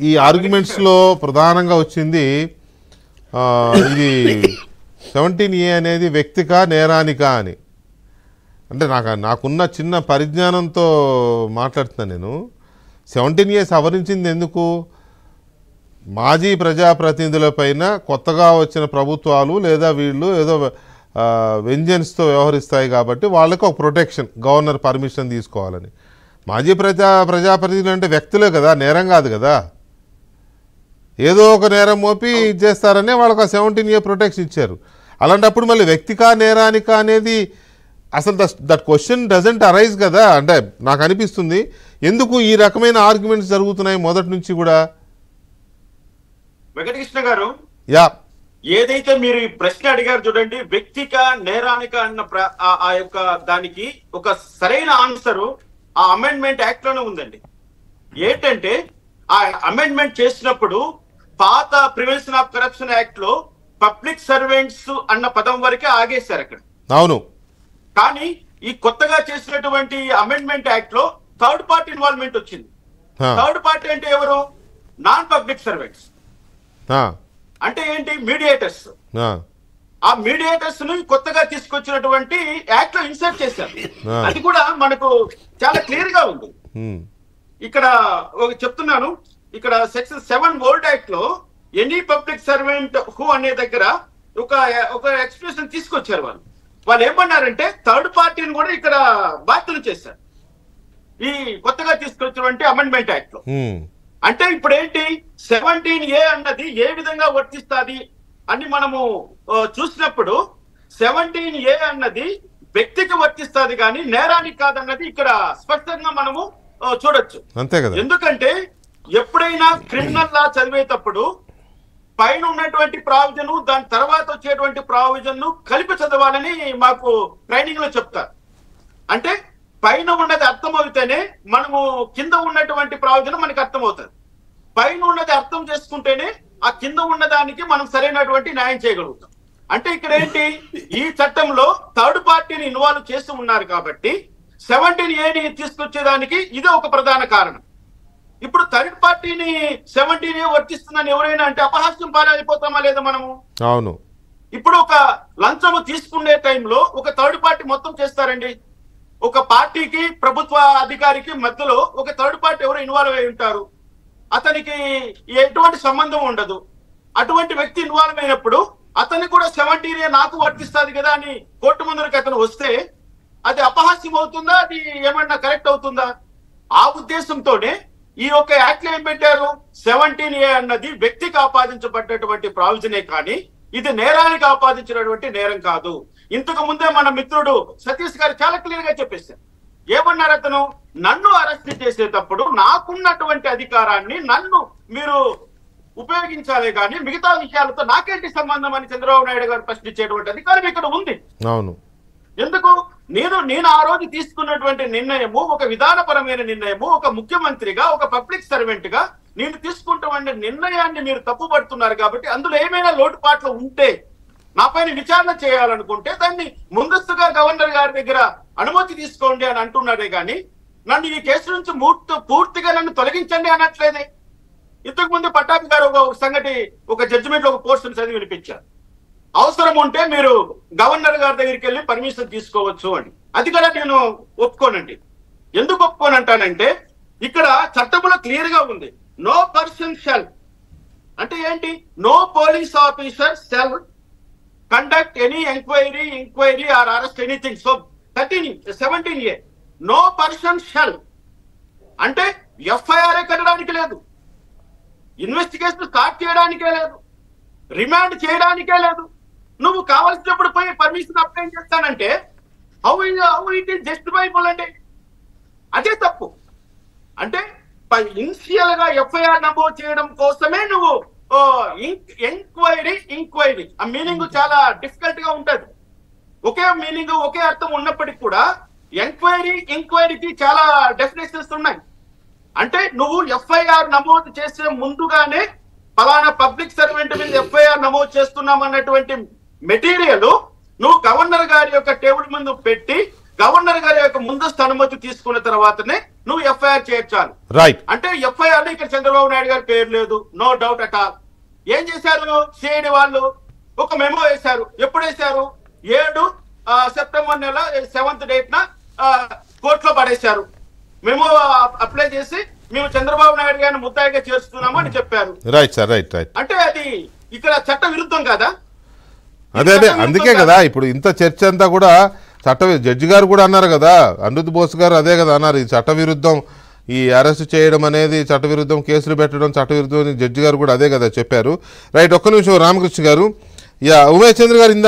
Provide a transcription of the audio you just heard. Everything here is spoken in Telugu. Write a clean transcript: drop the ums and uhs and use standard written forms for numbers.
ఈ ఆర్గ్యుమెంట్స్లో ప్రధానంగా వచ్చింది ఇది 17A అనేది వ్యక్తికా నేరానికా అని. అంటే నాకున్న చిన్న పరిజ్ఞానంతో మాట్లాడుతున్నా నేను. 17A సవరించింది ఎందుకు? మాజీ ప్రజాప్రతినిధుల పైన కొత్తగా వచ్చిన ప్రభుత్వాలు లేదా వీళ్ళు ఏదో వెంజెన్స్తో వ్యవహరిస్తాయి కాబట్టి వాళ్ళకి ఒక ప్రొటెక్షన్, గవర్నర్ పర్మిషన్ తీసుకోవాలని. మాజీ ప్రజాప్రతినిధులు అంటే వ్యక్తులే కదా, నేరం కాదు కదా. ఏదో ఒక నేరం మోపి చేస్తారనే వాళ్ళకి ఆ 17A ప్రొటెక్షన్ ఇచ్చారు. అలాంటప్పుడు మళ్ళీ వ్యక్తికా నేరానికా అనేది అసలు దట్ క్వశ్చన్ డజంట్ అరైజ్ కదా. అంటే నాకు అనిపిస్తుంది ఎందుకు ఈ రకమైన ఆర్గ్యుమెంట్స్ జరుగుతున్నాయి మొదటి నుంచి కూడా. వెంకటకృష్ణ గారు, ఏదైతే మీరు ఈ ప్రశ్న అడిగారు చూడండి, వ్యక్తిక నేరానిక అన్న ఆ యొక్క దానికి ఒక సరైన ఆన్సరు ఆ అమెండ్మెంట్ యాక్ట్ లోనే ఉందండి. ఏంటంటే ఆ అమెండ్మెంట్ చేసినప్పుడు పాత ప్రివెన్షన్ ఆఫ్ కరప్షన్ యాక్ట్ లో పబ్లిక్ సర్వెంట్స్ అన్న పదం వరకే ఆగేశారు అక్కడ. అవును. కానీ ఈ కొత్తగా చేసినటువంటి అమెండ్మెంట్ యాక్ట్ లో థర్డ్ పార్టీ ఇన్వాల్వ్మెంట్ వచ్చింది. థర్డ్ పార్టీ అంటే ఎవరు? Non public servants. అంటే ఏంటి? మీడియేటర్స్. ఆ మీడియేటర్స్ ను కొత్తగా తీసుకొచ్చినటువంటి యాక్ట్ లో ఇన్సర్ట్ చేశారు. అది కూడా మనకు చాలా క్లియర్ గా ఉంది. ఇక్కడ చెప్తున్నాను, ఇక్కడ సెక్షన్ 7 ఓల్డ్ యాక్ట్ లో ఎనీ పబ్లిక్ సర్వెంట్ హూ అనే దగ్గర ఒక ఎక్స్ప్రెషన్ తీసుకొచ్చారు. వాళ్ళు ఏమన్నారంటే థర్డ్ పార్టీని కూడా ఇక్కడ బాధ్యతలు చేశారు ఈ కొత్తగా తీసుకొచ్చినటువంటి అమెండ్మెంట్ యాక్ట్ లో. అంటే ఇప్పుడు ఏంటి, 17A అన్నది ఏ విధంగా వర్తిస్తుంది అని మనము చూసినప్పుడు 17A అన్నది వ్యక్తికి వర్తిస్తుంది కానీ నేరానికి కాదన్నది ఇక్కడ స్పష్టంగా మనము చూడొచ్చు. అంతే కదా. ఎందుకంటే ఎప్పుడైనా క్రిమినల్ లా చదివేటప్పుడు పైన ఉన్నటువంటి ప్రావిజన్ దాని తర్వాత వచ్చేటువంటి ప్రావిజన్ కలిపి చదవాలని మాకు ట్రైనింగ్ లో చెప్తారు. అంటే పైన ఉన్నది అర్థమవుతేనే మనము కింద ఉన్నటువంటి ప్రావిజన్ మనకి అర్థమవుతుంది. పైన ఉన్నది అర్థం చేసుకుంటేనే ఆ కింద ఉన్నదానికి మనం సరైనటువంటి న్యాయం చేయగలుగుతాం. అంటే ఇక్కడ ఏంటి, ఈ చట్టంలో థర్డ్ పార్టీని ఇన్వాల్వ్ చేస్తూ ఉన్నారు కాబట్టి 17Aని తీసుకొచ్చేదానికి ఇది ఒక ప్రధాన కారణం. ఇప్పుడు థర్డ్ పార్టీని 17A వర్తిస్తుందని ఎవరైనా అంటే అపహాస్యం పాలైపోతామా లేదా మనము? అవును. ఇప్పుడు ఒక లంచము తీసుకునే టైంలో ఒక థర్డ్ పార్టీ మొత్తం చేస్తారండి. ఒక పార్టీకి ప్రభుత్వ అధికారికి మధ్యలో ఒక థర్డ్ పార్టీ ఎవరు ఇన్వాల్వ్ అయి ఉంటారు, అతనికి ఎటువంటి సంబంధం ఉండదు. అటువంటి వ్యక్తి ఇన్వాల్వ్ అయినప్పుడు అతనికి కూడా 17A నాకు వర్తిస్తుంది కదా అని కోర్టు ముందరికి అతను వస్తే అది అపహాస్యం అవుతుందా, అది ఏమన్నా కరెక్ట్ అవుతుందా? ఆ ఉద్దేశంతోనే ఈ యొక్క యాక్ట్ ఏం పెట్టారు, 17A అన్నది వ్యక్తికి ఆపాదించబడ్డటువంటి ప్రావిజనే కానీ ఇది నేరానికి ఆపాదించినటువంటి నేరం కాదు. ఇంతకు ముందే మన మిత్రుడు సతీష్ గారు చాలా క్లియర్ గా చెప్పేశారు. ఏమన్నారు అతను, నన్ను అరెస్ట్ చేసేటప్పుడు నాకున్నటువంటి అధికారాన్ని నన్ను మీరు ఉపయోగించాలి కానీ మిగతా విషయాలతో నాకేంటి సంబంధం అని చంద్రబాబు నాయుడు గారు ప్రశ్నించేటువంటి అధికారం ఇక్కడ ఉంది. అవును. ఎందుకు? నేను ఆ రోజు తీసుకున్నటువంటి నిర్ణయము ఒక విధానపరమైన నిర్ణయము, ఒక ముఖ్యమంత్రిగా ఒక పబ్లిక్ సర్వెంట్ గా నేను తీసుకుంటున్న నిర్ణయాన్ని మీరు తప్పుపడుతున్నారు కాబట్టి అందులో ఏమైనా లోటుపాట్లు ఉంటే నా పైన విచారణ చేయాలనుకుంటే దాన్ని ముందస్తుగా గవర్నర్ గారి దగ్గర అనుమతి తీసుకోండి అని అంటున్నారే కానీ నన్ను ఈ కేసు నుంచి పూర్తిగా నన్ను తొలగించండి అనట్లేదే. ఇంతకు ముందు పట్టాభి గారు ఒక సంగతి ఒక జడ్జిమెంట్ లో ఒక పోర్షన్ చదివి వినిపించారు. అవసరం ఉంటే మీరు గవర్నర్ గారి దగ్గరికి వెళ్ళి పర్మిషన్ తీసుకోవచ్చు అని. అది కూడా నేను ఒప్పుకోనండి. ఎందుకు ఒప్పుకోనంటానంటే ఇక్కడ చట్టంలో క్లియర్ గా ఉంది, నో పర్సన్ షెల్ అంటే ఏంటి, no police officer shall conduct any enquiry or arrest anything. So 17A no person shall అంటే ఎఫ్ఐఆర్ కట్టడానికి లేదు, ఇన్వెస్టిగేషన్ స్టార్ట్ చేయడానికే లేదు, రిమాండ్ చేయడానికే లేదు. నువ్వు కావాల్సినప్పుడు పోయి పర్మిషన్ అప్లై చేస్తానంటే హౌ ఇట్ ఈస్ జస్టిఫైబుల్ అంటే అదే తప్పు. అంటే ఇనిషియల్ గా ఎఫ్ఐఆర్ నమోదు చేయడం కోసమే నువ్వు ఎంక్వైరీ ఆ మీనింగ్ చాలా డిఫికల్ట్ గా ఉంటది. ఒకే మీనింగ్ ఒకే అర్థం ఉన్నప్పటికీ కూడా ఎంక్వైరీకి చాలా డెఫినేషన్స్ ఉన్నాయి. అంటే నువ్వు ఎఫ్ఐఆర్ నమోదు చేసే ముందుగానే ఫలానా పబ్లిక్ సర్వెంట్ మీద ఎఫ్ఐఆర్ నమోదు చేస్తున్నాం అన్నటువంటి మెటీరియల్ నువ్వు గవర్నర్ గారి యొక్క టేబుల్ ముందు పెట్టి గవర్నర్ గారి యొక్క ముందస్తు అనుమతి తీసుకున్న తర్వాతనే నువ్వు ఎఫ్ఐఆర్ చేర్చాలి. రైట్. అంటే ఎఫ్ఐఆర్ లో ఇక్కడ చంద్రబాబు నాయుడు గారి పేరు లేదు, నో డౌట్ అట్ ఆల్. ఏం చేశారు సిఐడి వాళ్ళు? ఒక మెమో వేశారు. ఎప్పుడు వేశారు? 7 సెప్టెంబర్ నెల 7th డేట్ కోర్టులో పడేశారు. మెమో అప్లై చేసి మేము చంద్రబాబు నాయుడు గారిని ముద్దాయిగా చేస్తున్నాము అని చెప్పారు. Right sir, right right. అంటే అది ఇక్కడ చట్ట విరుద్ధం కదా? అదే అందుకే కదా ఇప్పుడు ఇంత చర్చ అంతా కూడా జడ్జి గారు కూడా అన్నారు కదా, అనిరుద్ బోస్ గారు అదే కదా అన్నారు, ఈ చట్ట విరుద్ధం, ఈ అరెస్ట్ చేయడం అనేది చట్టవిరుద్ధం, కేసులు పెట్టడం చట్టవిరుద్ధం, జడ్జి గారు కూడా అదే కదా చెప్పారు. రైట్, ఒక్క నిమిషం రామకృష్ణ గారు. ఉమేష్ చంద్ర గారు